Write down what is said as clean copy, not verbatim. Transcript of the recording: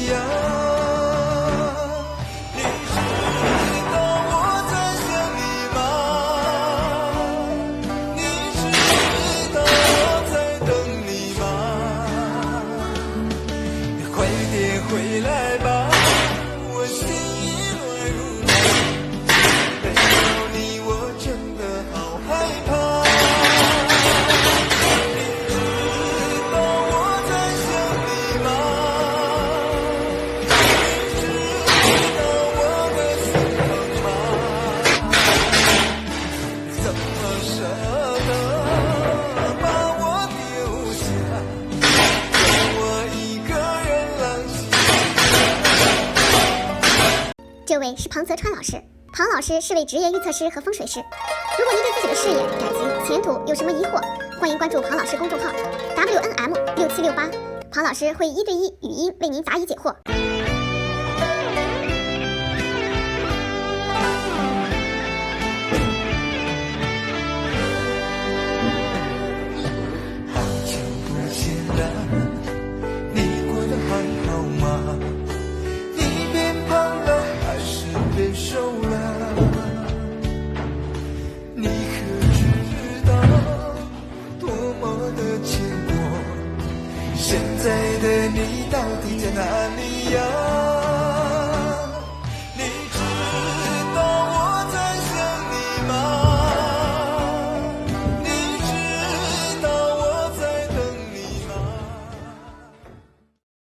呀？你知道我在想你吗？你知道我在等你吗？你快点回来吧，我心已乱如麻。没有你，我真的好害怕。这位是庞泽川老师，庞老师是位职业预测师和风水师。如果您对自己的事业、感情、前途有什么疑惑，欢迎关注庞老师公众号 WNM6768，庞老师会1对1语音为您答疑解惑。好久不见了，你过得还好吗？你变胖了还是变瘦了？你可知道多么的牵挂？现在的你到底在哪里呀？